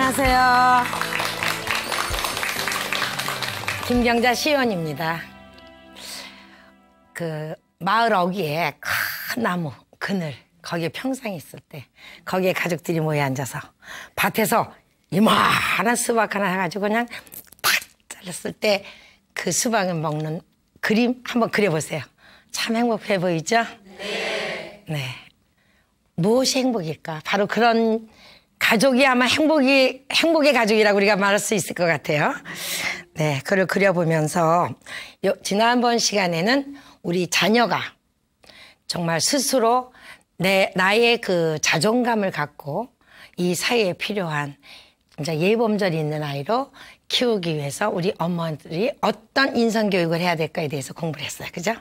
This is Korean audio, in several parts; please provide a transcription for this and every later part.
안녕하세요. 김경자 시의원입니다. 그 마을 어귀에 큰 나무 그늘 거기에 평상이 있을 때 거기에 가족들이 모여 앉아서 밭에서 이만한 수박 하나 해가지고 그냥 탁 잘랐을 때 그 수박을 먹는 그림 한번 그려보세요. 참 행복해 보이죠? 네. 네. 무엇이 행복일까? 바로 그런 가족이 아마 행복의 가족이라고 우리가 말할 수 있을 것 같아요. 네, 그걸 그려보면서 지난번 시간에는 우리 자녀가 정말 스스로 나의 그 자존감을 갖고 이 사회에 필요한 이제 예범절이 있는 아이로 키우기 위해서 우리 어머니들이 어떤 인성교육을 해야 될까에 대해서 공부를 했어요. 그죠?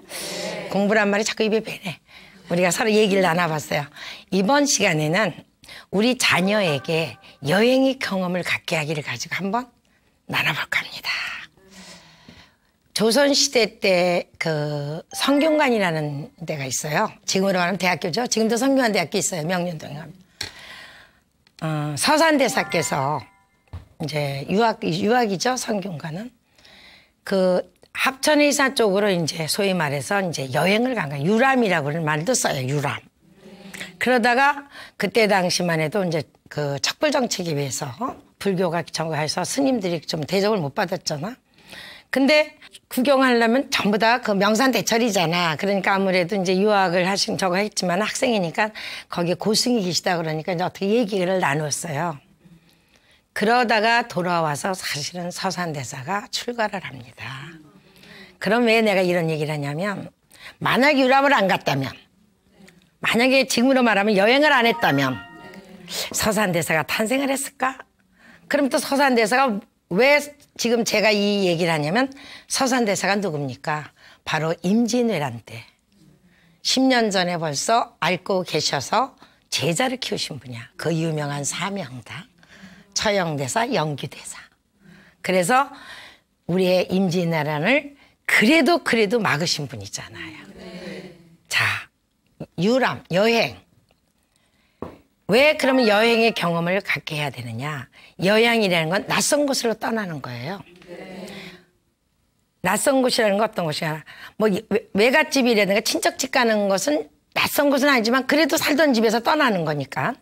네. 공부란 말이 자꾸 입에 배네. 우리가 서로 얘기를 나눠봤어요. 이번 시간에는 우리 자녀에게 여행의 경험을 갖게 하기를 가지고 한번 나눠볼까 합니다. 조선시대 때 그 성균관이라는 데가 있어요. 지금으로 말하면 대학교죠. 지금도 성균관대학교 있어요. 명륜동에. 서산대사께서 이제 유학이죠. 성균관은. 그 합천의사 쪽으로 이제 소위 말해서 이제 여행을 간 거예요. 유람이라고 하는 말도 써요. 유람. 그러다가 그때 당시만 해도 이제 그 척불 정책에 비해서 불교가 정해서 스님들이 좀 대접을 못 받았잖아. 근데 구경하려면 전부 다 그 명산대철이잖아. 그러니까 아무래도 이제 유학을 하신 저거 했지만 학생이니까 거기에 고승이 계시다 그러니까 이제 어떻게 얘기를 나눴어요. 그러다가 돌아와서 사실은 서산대사가 출가를 합니다. 그럼 왜 내가 이런 얘기를 하냐면 만약 유람을 안 갔다면 만약에 지금으로 말하면 여행을 안 했다면 서산대사가 탄생을 했을까? 그럼 또 서산대사가 왜 지금 제가 이 얘기를 하냐면 서산대사가 누굽니까? 바로 임진왜란 때 10년 전에 벌써 앓고 계셔서 제자를 키우신 분이야. 그 유명한 사명당 처형대사, 영규대사. 그래서 우리의 임진왜란을 그래도 막으신 분이잖아요. 자, 유람, 여행. 왜 그러면 여행의 경험을 갖게 해야 되느냐? 여행이라는 건 낯선 곳으로 떠나는 거예요. 낯선 곳이라는 건 어떤 곳이냐? 뭐 외갓집이라든가 친척집 가는 것은 낯선 곳은 아니지만 그래도 살던 집에서 떠나는 거니까.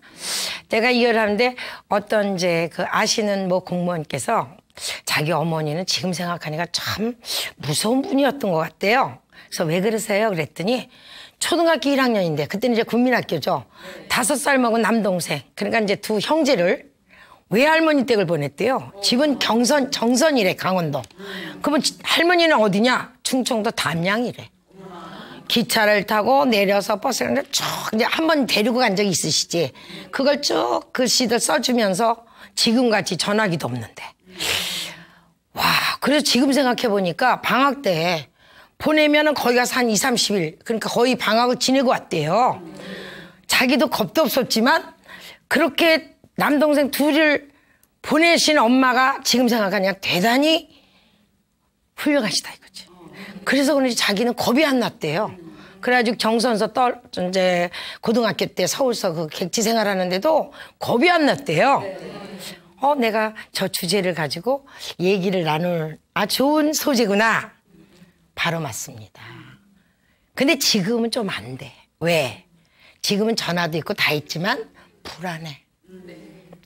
제가 이걸 하는데 어떤 이제 그 아시는 뭐 공무원께서 자기 어머니는 지금 생각하니까 참 무서운 분이었던 것 같대요. 그래서 왜 그러세요? 그랬더니 초등학교 1학년인데 그때는 이제 국민학교죠. 5살 먹은 남동생 그러니까 이제 두 형제를 외할머니 댁을 보냈대요. 집은 정선이래. 강원도. 그러면 할머니는 어디냐? 충청도 담양이래. 기차를 타고 내려서 버스를 쭉 이제 한번 데리고 간 적이 있으시지. 그걸 쭉 글씨들 써주면서 지금같이 전화기도 없는데. 와, 그래서 지금 생각해 보니까 방학 때 보내면은 거기 가서 한 2, 30일 그러니까 거의 방학을 지내고 왔대요. 자기도 겁도 없었지만 그렇게 남동생 둘을 보내신 엄마가 지금 생각하니까 대단히 훌륭하시다 이거지. 그래서 그런지 자기는 겁이 안 났대요. 그래가지고 정선서 이제 고등학교 때 서울서 그 객지 생활하는데도 겁이 안 났대요. 내가 저 주제를 가지고 얘기를 나눌 좋은 소재구나. 바로 맞습니다. 근데 지금은 좀 안 돼. 왜? 지금은 전화도 있고 다 있지만 불안해.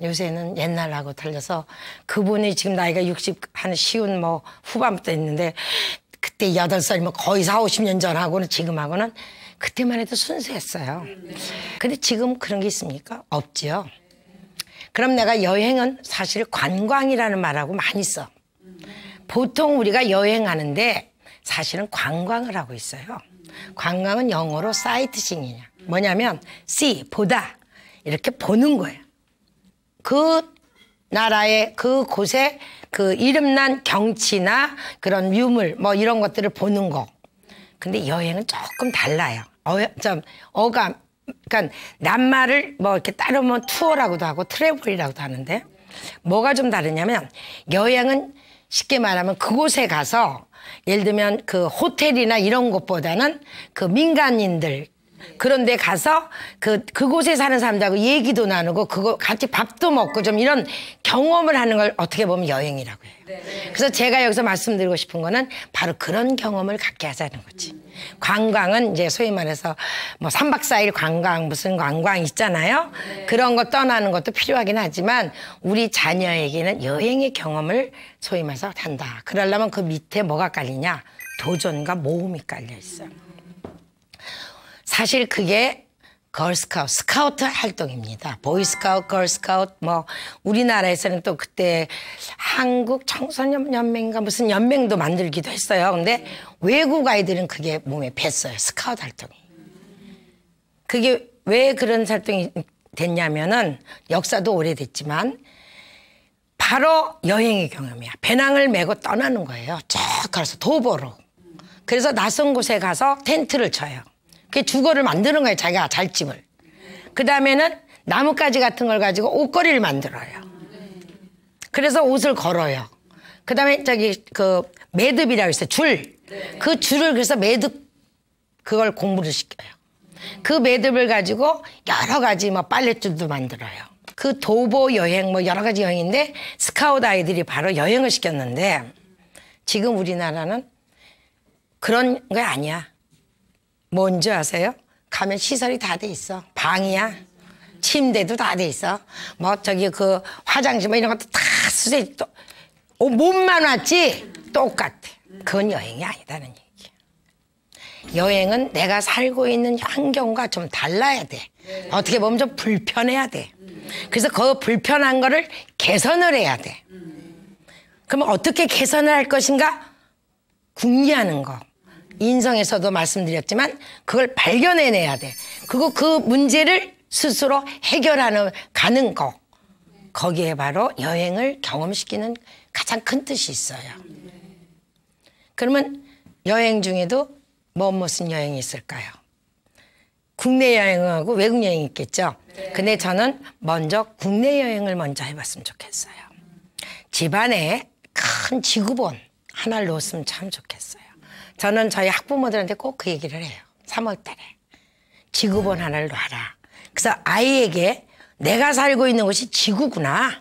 요새는 옛날하고 달라서 그분이 지금 나이가 60 한 쉬운 뭐 후반부터 있는데 그때 8살이면 거의 4, 50년 전하고는 지금하고는 그때만 해도 순수했어요. 근데 지금 그런 게 있습니까? 없죠. 그럼 내가 여행은 사실 관광이라는 말하고 많이 써. 보통 우리가 여행하는데 사실은 관광을 하고 있어요. 관광은 영어로 사이트싱이냐. 뭐냐면 see, 보다. 이렇게 보는 거예요. 그 나라의 그 곳에 그 이름난 경치나 그런 유물 뭐 이런 것들을 보는 거. 근데 여행은 조금 달라요. 그러니까 낱말을 뭐 이렇게 따르면 투어라고도 하고 트래블이라고도 하는데 뭐가 좀 다르냐면 여행은 쉽게 말하면 그곳에 가서 예를 들면 그 호텔이나 이런 곳보다는 그 민간인들 그런데 가서 그곳에 사는 사람들하고 얘기도 나누고 그거 같이 밥도 먹고 좀 이런 경험을 하는 걸 어떻게 보면 여행이라고 해요. 그래서 제가 여기서 말씀드리고 싶은 거는 바로 그런 경험을 갖게 하자는 거지. 관광은 이제 소위 말해서 뭐 3박 4일 관광 무슨 관광 있잖아요. 그런 거 떠나는 것도 필요하긴 하지만 우리 자녀에게는 여행의 경험을 소위 말해서 한다. 그러려면 그 밑에 뭐가 깔리냐? 도전과 모험이 깔려 있어요. 사실 그게 걸스카우트, 스카우트 활동입니다. 보이스카우트, 걸스카우트, 뭐 우리나라에서는 또 그때 한국 청소년 연맹인가 무슨 연맹도 만들기도 했어요. 근데 외국 아이들은 그게 몸에 뱄어요. 스카우트 활동이. 그게 왜 그런 활동이 됐냐면은 역사도 오래됐지만 바로 여행의 경험이야. 배낭을 메고 떠나는 거예요. 쭉 가서 도보로. 그래서 낯선 곳에 가서 텐트를 쳐요. 그게 주거를 만드는 거예요. 자기가 잘집을. 그 다음에는 나뭇가지 같은 걸 가지고 옷걸이를 만들어요. 그래서 옷을 걸어요. 그 다음에 저기 그 매듭이라고 있어요. 줄. 그 줄을 그래서 매듭 그걸 공부를 시켜요. 그 매듭을 가지고 여러 가지 뭐 빨랫줄도 만들어요. 그 도보 여행 뭐 여러 가지 여행인데 스카우트 아이들이 바로 여행을 시켰는데 지금 우리나라는 그런 거 아니야. 뭔지 아세요? 가면 시설이 다 돼 있어. 방이야. 침대도 다 돼 있어. 뭐 저기 그 화장실 뭐 이런 것도 다 수세 또 몸만 왔지 똑같아. 그건 여행이 아니다는 얘기야. 여행은 내가 살고 있는 환경과 좀 달라야 돼. 어떻게 보면 좀 불편해야 돼. 그래서 그 불편한 거를 개선을 해야 돼. 그러면 어떻게 개선을 할 것인가? 궁리하는 거. 인성에서도 말씀드렸지만 그걸 발견해내야 돼. 그리고 그 문제를 스스로 해결하는 가는 거. 거기에 바로 여행을 경험시키는 가장 큰 뜻이 있어요. 그러면 여행 중에도 무슨 여행이 있을까요? 국내 여행하고 외국 여행이 있겠죠. 근데 저는 먼저 국내 여행을 먼저 해봤으면 좋겠어요. 집안에 큰 지구본 하나를 놓았으면 참 좋겠어요. 저는 저희 학부모들한테 꼭 그 얘기를 해요. 3월 달에. 지구본 하나를 놔라. 그래서 아이에게 내가 살고 있는 곳이 지구구나.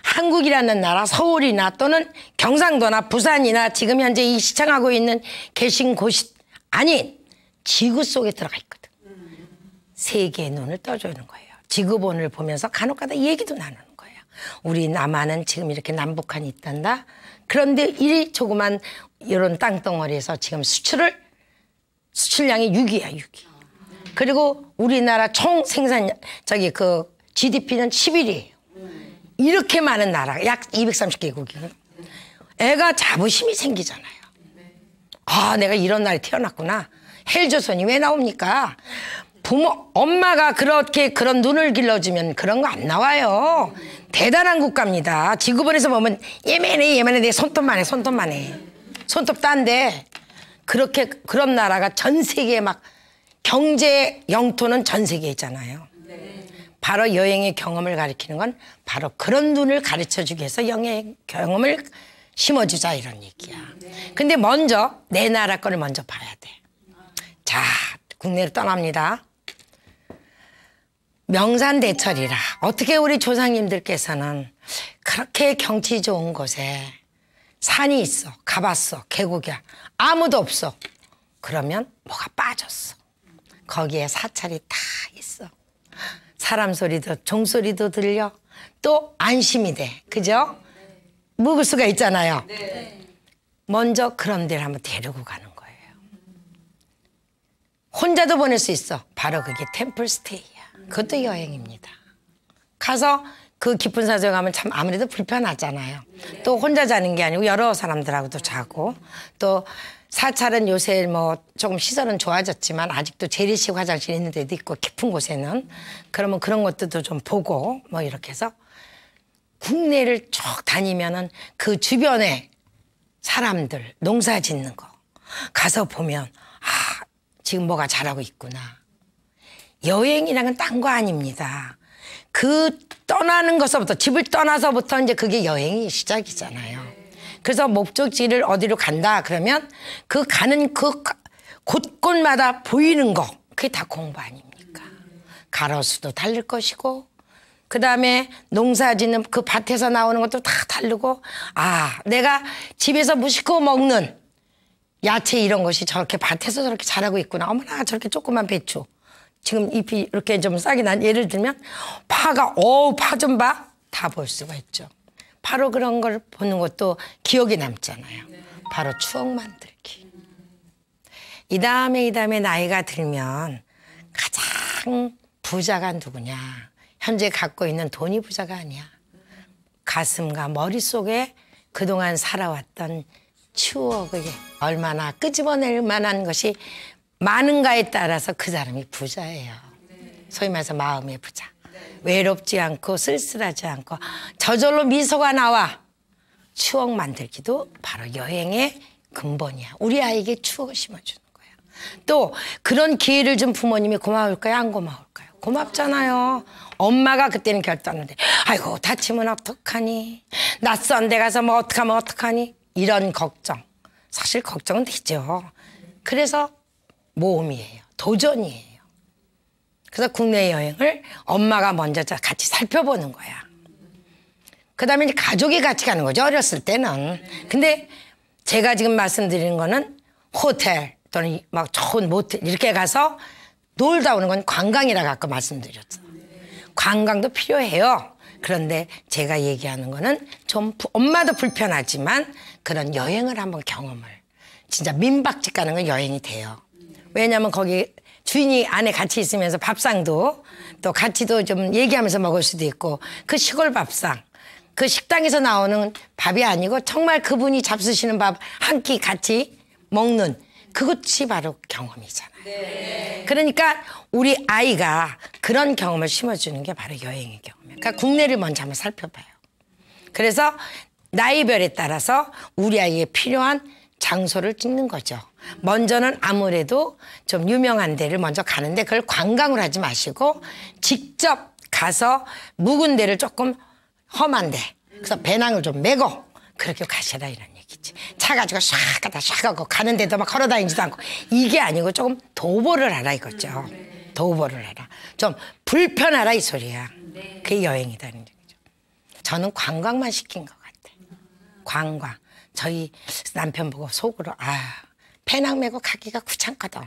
한국이라는 나라, 서울이나 또는 경상도나 부산이나 지금 현재 이 시청하고 있는 계신 곳이 아닌 지구 속에 들어가 있거든. 세계의 눈을 떠주는 거예요. 지구본을 보면서 간혹가다 얘기도 나누는 거예요. 우리 남한은 지금 이렇게 남북한이 있단다. 그런데 이 조그만 이런 땅덩어리에서 지금 수출량이 6위야, 6위. 그리고 우리나라 총 생산, 그 GDP는 11위예요. 이렇게 많은 나라, 약 230개국이거든. 애가 자부심이 생기잖아요. 아, 내가 이런 날에 태어났구나. 헬조선이 왜 나옵니까? 엄마가 그렇게 그런 눈을 길러주면 그런 거 안 나와요. 대단한 국가입니다. 지구본에서 보면 예매네, 내 손톱만 해. 손톱 딴데 그런 나라가 전 세계에 막 경제 영토는 전 세계에 있잖아요. 바로 여행의 경험을 가리키는 건 바로 그런 눈을 가르쳐주기 위해서 여행의 경험을 심어주자 이런 얘기야. 근데 먼저 내 나라 거를 먼저 봐야 돼. 자, 국내로 떠납니다. 명산대철이라 어떻게 우리 조상님들께서는 그렇게 경치 좋은 곳에 산이 있어, 가봤어, 계곡이야, 아무도 없어. 그러면 뭐가 빠졌어. 거기에 사찰이 다 있어. 사람 소리도 종소리도 들려. 또 안심이 돼. 그죠? 묵을 수가 있잖아요. 먼저 그런 데를 한번 데리고 가는 거예요. 혼자도 보낼 수 있어. 바로 그게 템플스테이야. 그것도 여행입니다. 가서 그 깊은 사정에 가면 참 아무래도 불편하잖아요. 또 혼자 자는 게 아니고 여러 사람들하고도 자고, 또 사찰은 요새 뭐 조금 시설은 좋아졌지만 아직도 재래식 화장실 있는 데도 있고 깊은 곳에는. 그러면 그런 것들도 좀 보고 뭐 이렇게 해서 국내를 쭉 다니면은 그 주변에 사람들 농사 짓는 거 가서 보면 아, 지금 뭐가 자라고 있구나. 여행이란 건 딴 거 아닙니다. 그 떠나는 것서부터, 집을 떠나서부터 이제 그게 여행이 시작이잖아요. 그래서 목적지를 어디로 간다 그러면 그 가는 그 곳곳마다 보이는 거, 그게 다 공부 아닙니까? 가로수도 다를 것이고 그다음에 농사짓는 그 밭에서 나오는 것도 다 다르고 아 내가 집에서 무심코 먹는 야채 이런 것이 저렇게 밭에서 저렇게 자라고 있구나. 어머나 저렇게 조그만 배추 지금 잎이 이렇게 좀 싹이 난 예를 들면 파가 파 좀 봐. 다 볼 수가 있죠. 바로 그런 걸 보는 것도 기억에 남잖아요. 바로 추억 만들기. 이 다음에 나이가 들면 가장 부자가 누구냐. 현재 갖고 있는 돈이 부자가 아니야. 가슴과 머릿속에 그동안 살아왔던 추억이 얼마나 끄집어낼 만한 것이 많은가에 따라서 그 사람이 부자예요. 소위 말해서 마음의 부자. 외롭지 않고 쓸쓸하지 않고 저절로 미소가 나와. 추억 만들기도 바로 여행의 근본이야. 우리 아이에게 추억을 심어주는 거야. 또 그런 기회를 준 부모님이 고마울까요? 안 고마울까요? 고맙잖아요. 엄마가 그때는 결단하는데 아이고 다치면 어떡하니? 낯선 데 가서 뭐 어떡하니? 이런 걱정. 사실 걱정은 되죠. 그래서 모험이에요. 도전이에요. 그래서 국내 여행을 엄마가 먼저 같이 살펴보는 거야. 그 다음에 이제 가족이 같이 가는 거죠. 어렸을 때는. 근데 제가 지금 말씀드리는 거는 호텔 또는 막 좋은 모텔 이렇게 가서 놀다 오는 건 관광이라고 아까 말씀드렸죠. 관광도 필요해요. 그런데 제가 얘기하는 거는 좀 엄마도 불편하지만 그런 여행을 한번 경험을. 진짜 민박집 가는 건 여행이 돼요. 왜냐하면 거기 주인이 안에 같이 있으면서 밥상도 또 같이도 좀 얘기하면서 먹을 수도 있고 그 시골 밥상 그 식당에서 나오는 밥이 아니고 정말 그분이 잡수시는 밥 한 끼 같이 먹는 그것이 바로 경험이잖아요. 네. 그러니까 우리 아이가 그런 경험을 심어주는 게 바로 여행의 경험이에요. 그러니까 국내를 먼저 한번 살펴봐요. 그래서 나이별에 따라서 우리 아이에 필요한 장소를 찍는 거죠. 먼저는 아무래도 좀 유명한 데를 먼저 가는데 그걸 관광을 하지 마시고 직접 가서 묵은 데를 조금 험한 데 그래서 배낭을 좀 메고 그렇게 가셔라 이런 얘기지. 차 가지고 샥 가다 샥 하고 가는 데도 막 걸어다니지도 않고 이게 아니고 조금 도보를 하라 이거죠. 도보를 해라. 좀 불편하라 이 소리야. 그게 여행이다는 얘기죠. 저는 관광만 시킨 것 같아. 관광. 저희 남편 보고 속으로 배낭 메고 가기가 귀찮거든.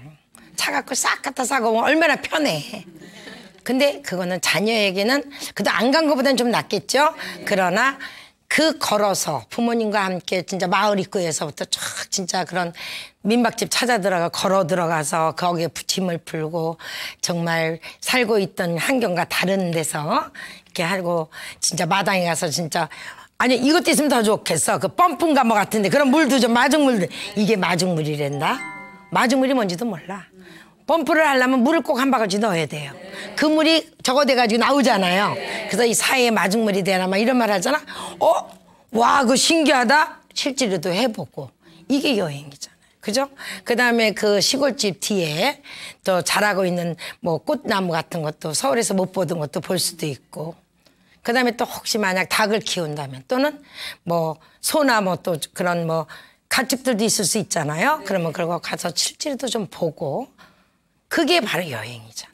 차 갖고 싹 갖다 사고 오면 얼마나 편해. 근데 그거는 자녀에게는 그래도 안 간 것보다는 좀 낫겠죠. 그러나 그 걸어서 부모님과 함께 진짜 마을 입구에서부터 쫙 진짜 그런 민박집 찾아 들어가 걸어 들어가서 거기에 짐을 풀고 정말 살고 있던 환경과 다른 데서 이렇게 하고 진짜 마당에 가서 진짜 아니 이것도 있으면 더 좋겠어. 그 펌프인 가뭐 같은데 그런 물도 좀 마중물들 이게 마중물이란다. 마중물이 뭔지도 몰라. 펌프를 하려면 물을 꼭 한 바가지 넣어야 돼요. 그 물이 저거 돼가지고 나오잖아요. 그래서 이 사이에 마중물이 되나 막 이런 말 하잖아. 와 그거 신기하다. 실제로도 해보고 이게 여행이잖아요. 그죠? 그 다음에 그 시골집 뒤에 또 자라고 있는 뭐 꽃나무 같은 것도 서울에서 못 보던 것도 볼 수도 있고 그 다음에 또 혹시 만약 닭을 키운다면 또는 뭐 소나 뭐 또 그런 뭐 가축들도 있을 수 있잖아요. 그러면 그거 가서 실제로도 좀 보고 그게 바로 여행이잖아요.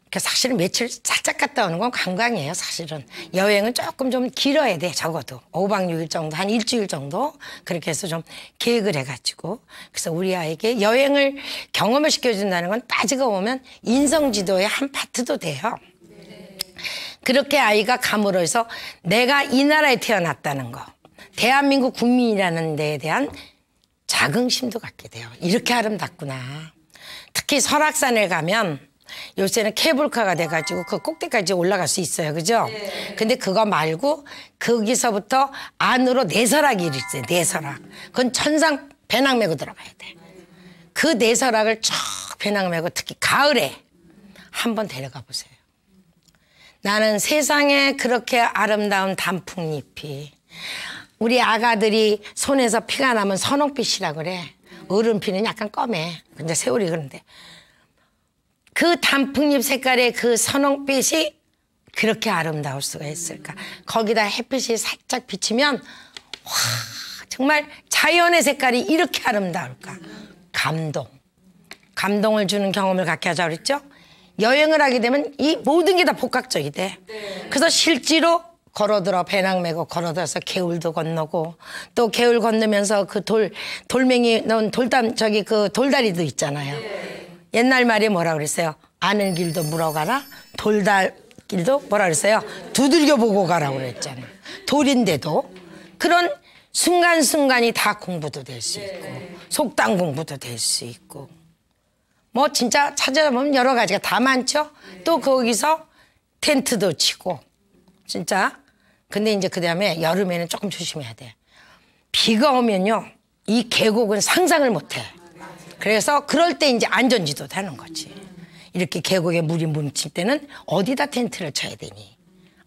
그러니까 사실은 며칠 살짝 갔다 오는 건 관광이에요. 사실은 여행은 조금 좀 길어야 돼. 적어도 5박 6일 정도 한 일주일 정도 그렇게 해서 좀 계획을 해가지고 그래서 우리 아이에게 여행을 경험을 시켜준다는 건 따지고 보면 인성지도의 한 파트도 돼요. 그렇게 아이가 감으로해서 내가 이 나라에 태어났다는 거 대한민국 국민이라는 데에 대한 자긍심도 갖게 돼요. 이렇게 아름답구나. 특히 설악산에 가면 요새는 케이블카가 돼가지고 그 꼭대기까지 올라갈 수 있어요. 그죠? 근데 그거 말고 거기서부터 안으로 내설악이 있어요. 내설악. 그건 천상 배낭 메고 들어가야 돼. 그 내설악을 쭉 배낭 메고 특히 가을에 한번 데려가 보세요. 나는 세상에 그렇게 아름다운 단풍잎이 우리 아가들이 손에서 피가 나면 선홍빛이라 그래. 어른 피는 약간 검해. 근데 세월이 그런데 그 단풍잎 색깔의 그 선홍빛이 그렇게 아름다울 수가 있을까. 거기다 햇빛이 살짝 비치면 와 정말 자연의 색깔이 이렇게 아름다울까. 감동. 감동을 주는 경험을 갖게 하자 그랬죠. 여행을 하게 되면 이 모든 게 다 복합적이 돼. 그래서 실제로 걸어들어 배낭 메고 걸어들어서 개울도 건너고 또 개울 건너면서 그 돌멩이 넣은 그 돌다리도 있잖아요. 옛날 말이 뭐라 그랬어요? 아는 길도 물어가라. 돌달길도 뭐라 그랬어요? 두들겨 보고 가라고 그랬잖아요. 돌인데도 그런 순간순간이 다 공부도 될 수 있고 속담 공부도 될 수 있고 뭐 진짜 찾아보면 여러 가지가 다 많죠. 또 거기서 텐트도 치고 진짜. 근데 이제 그다음에 여름에는 조금 조심해야 돼. 비가 오면요 이 계곡은 상상을 못해. 그래서 그럴 때 이제 안전지도도 하는 거지. 이렇게 계곡에 물이 뭉칠 때는 어디다 텐트를 쳐야 되니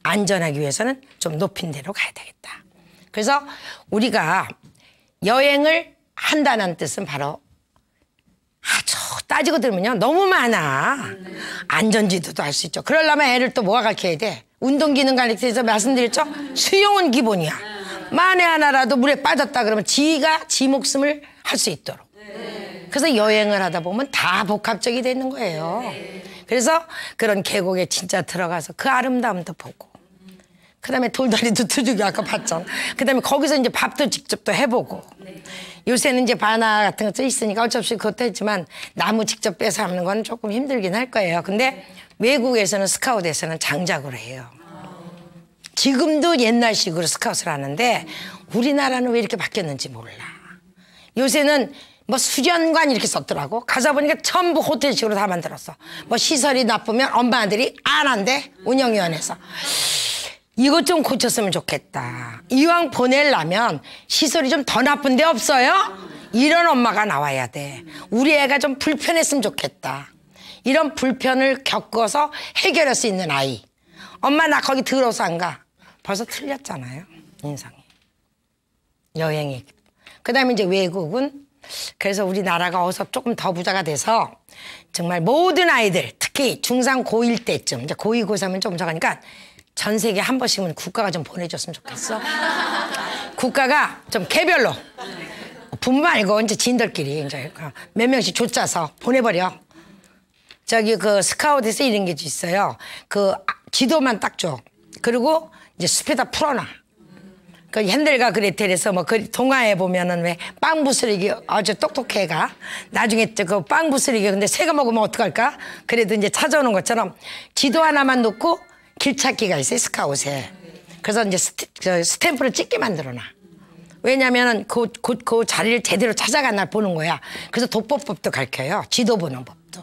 안전하기 위해서는 좀 높은 데로 가야 되겠다. 그래서 우리가 여행을 한다는 뜻은 바로 아주 따지고 들면요 너무 많아. 안전지도도 할 수 있죠. 그러려면 애를 또 뭐가 가르쳐야 돼? 운동기능 가르쳐서 말씀드렸죠. 수영은 기본이야. 만에 하나라도 물에 빠졌다 그러면 지가 지 목숨을 할 수 있도록. 그래서 여행을 하다 보면 다 복합적이 되는 거예요. 그래서 그런 계곡에 진짜 들어가서 그 아름다움도 보고 그다음에 돌다리도 두들겨 아까 봤잖아. 그다음에 거기서 이제 밥도 직접 또 해보고 요새는 이제 바나 같은 것도 있으니까 어쩔 수 없이 그것도 했지만 나무 직접 빼서 하는 건 조금 힘들긴 할 거예요. 근데 외국에서는 스카웃에서는 장작으로 해요. 지금도 옛날식으로 스카웃을 하는데 우리나라는 왜 이렇게 바뀌었는지 몰라. 요새는 뭐 수련관 이렇게 썼더라고. 가서 보니까 전부 호텔식으로 다 만들었어. 뭐 시설이 나쁘면 엄마들이 안 한대. 운영위원회에서. 이것 좀 고쳤으면 좋겠다. 이왕 보내려면 시설이 좀 더 나쁜 데 없어요? 이런 엄마가 나와야 돼. 우리 애가 좀 불편했으면 좋겠다. 이런 불편을 겪어서 해결할 수 있는 아이. 엄마 나 거기 들어서 안 가. 벌써 틀렸잖아요. 인상이. 여행이. 그다음에 이제 외국은 그래서 우리나라가 어서 조금 더 부자가 돼서 정말 모든 아이들 특히 중3 고1 때쯤 이제 고2 고3은 좀 적으니까 전 세계 한 번씩은 국가가 좀 보내줬으면 좋겠어. 국가가 좀 개별로 부모 말고 이제 지인들끼리 이제 몇 명씩 쫓아서 보내버려. 저기 그 스카웃에서 이런 게 있어요. 그 지도만 딱 줘. 그리고 이제 숲에다 풀어놔. 그 핸들과 그레텔에서 뭐 그 동화에 보면은 왜 빵 부스러기 아주 똑똑해가 나중에 그 빵 부스러기 근데 새가 먹으면 어떡할까? 그래도 이제 찾아오는 것처럼 지도 하나만 놓고 길찾기가 있어요 스카웃에. 그래서 이제 스탬프를 찍게 만들어놔. 왜냐면은 그 자리를 제대로 찾아간 날 보는 거야. 그래서 독보법도 가르쳐요. 지도 보는 법도.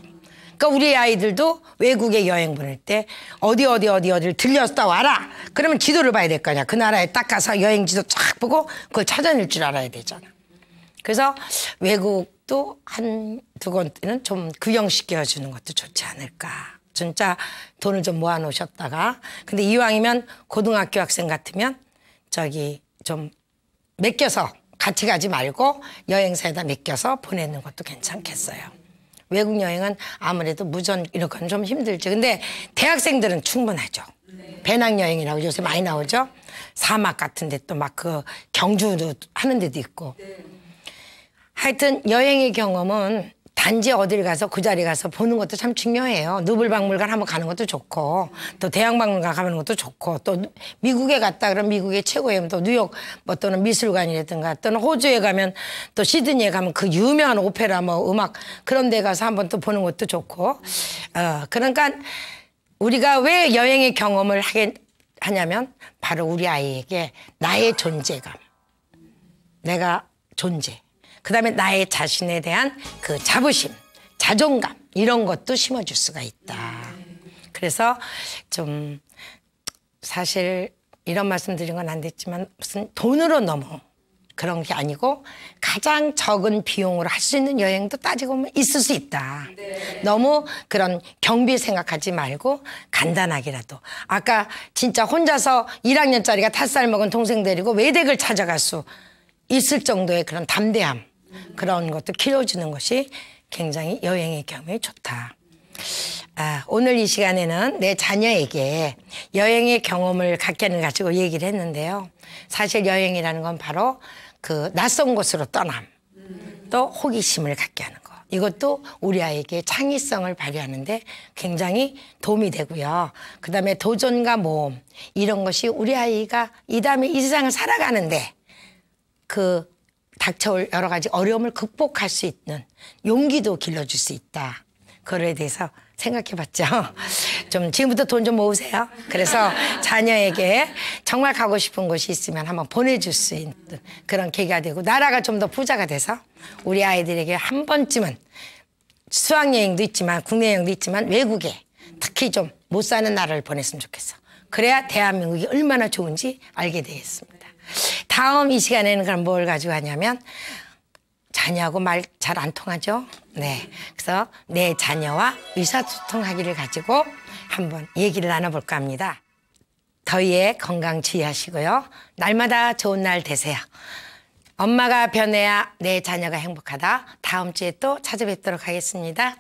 그러니까 우리 아이들도 외국에 여행 보낼 때 어디를 들렸다 와라. 그러면 지도를 봐야 될 거 아니야. 그 나라에 딱 가서 여행 지도 쫙 보고 그걸 찾아낼 줄 알아야 되잖아. 그래서 외국도 한두 번째는 좀 구경시켜 주는 것도 좋지 않을까. 진짜 돈을 좀 모아 놓으셨다가 근데 이왕이면 고등학교 학생 같으면 저기 좀 맡겨서 같이 가지 말고 여행사에다 맡겨서 보내는 것도 괜찮겠어요. 외국 여행은 아무래도 무전 이런 건 좀 힘들죠. 근데 대학생들은 충분하죠. 배낭여행이라고 요새 많이 나오죠. 사막 같은 데 또 막 그 경주도 하는 데도 있고. 하여튼 여행의 경험은 단지 어딜 가서 그 자리 가서 보는 것도 참 중요해요. 누블박물관 한번 가는 것도 좋고 또 대형박물관 가는 것도 좋고 또 미국에 갔다 그러면 미국의 최고의 또 뉴욕 뭐 또는 미술관이라든가 또는 호주에 가면 또 시드니에 가면 그 유명한 오페라 뭐 음악 그런 데 가서 한번 또 보는 것도 좋고 그러니까 우리가 왜 여행의 경험을 하게 하냐면 바로 우리 아이에게 나의 존재감 내가 존재 그다음에 나의 자신에 대한 그 자부심, 자존감 이런 것도 심어줄 수가 있다. 그래서 좀 사실 이런 말씀 드린 건 안 됐지만 무슨 돈으로 너무 그런 게 아니고 가장 적은 비용으로 할 수 있는 여행도 따지고 보면 있을 수 있다. 너무 그런 경비 생각하지 말고 간단하게라도 아까 진짜 혼자서 1학년짜리가 탓살 먹은 동생 데리고 외댁을 찾아갈 수 있을 정도의 그런 담대함 그런 것도 키워주는 것이 굉장히 여행의 경험이 좋다. 오늘 이 시간에는 내 자녀에게 여행의 경험을 갖게 하는 가지고 얘기를 했는데요. 사실 여행이라는 건 바로 그 낯선 곳으로 떠남, 또 호기심을 갖게 하는 거. 이것도 우리 아이에게 창의성을 발휘하는데 굉장히 도움이 되고요. 그다음에 도전과 모험 이런 것이 우리 아이가 이 다음에 이 세상을 살아가는데 그 닥쳐올 여러 가지 어려움을 극복할 수 있는 용기도 길러줄 수 있다. 그거에 대해서 생각해봤죠. 좀 지금부터 돈 좀 모으세요. 그래서 자녀에게 정말 가고 싶은 곳이 있으면 한번 보내줄 수 있는 그런 계기가 되고 나라가 좀 더 부자가 돼서 우리 아이들에게 한 번쯤은 수학여행도 있지만 국내 여행도 있지만 외국에 특히 좀 못 사는 나라를 보냈으면 좋겠어. 그래야 대한민국이 얼마나 좋은지 알게 되겠습니다. 다음 이 시간에는 그럼 뭘 가지고 하냐면 자녀하고 말 잘 안 통하죠? 네. 그래서 내 자녀와 의사소통하기를 가지고 한번 얘기를 나눠볼까 합니다. 더위에 건강 주의하시고요. 날마다 좋은 날 되세요. 엄마가 변해야 내 자녀가 행복하다. 다음 주에 또 찾아뵙도록 하겠습니다.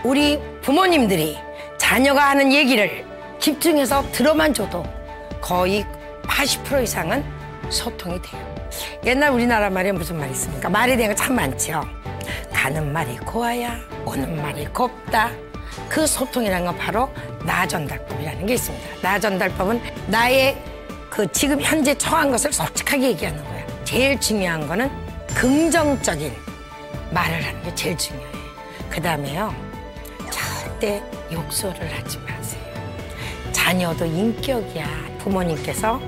우리 부모님들이 자녀가 하는 얘기를 집중해서 들어만 줘도 거의 80% 이상은 소통이 돼요. 옛날 우리나라 말에 무슨 말이 있습니까? 말에 대한 거 참 많죠. 가는 말이 고와야 오는 말이 곱다. 그 소통이라는 건 바로 나 전달법이라는 게 있습니다. 나 전달법은 나의 그 지금 현재 처한 것을 솔직하게 얘기하는 거예요. 제일 중요한 거는 긍정적인 말을 하는 게 제일 중요해요. 그 다음에요. 절대 욕설을 하지 마세요. 자녀도 인격이야. 부모님께서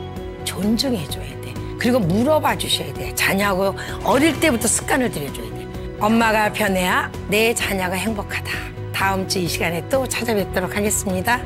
존중해줘야 돼. 그리고 물어봐 주셔야 돼. 자녀하고 어릴 때부터 습관을 들여줘야 돼. 엄마가 변해야 내 자녀가 행복하다. 다음 주 이 시간에 또 찾아뵙도록 하겠습니다.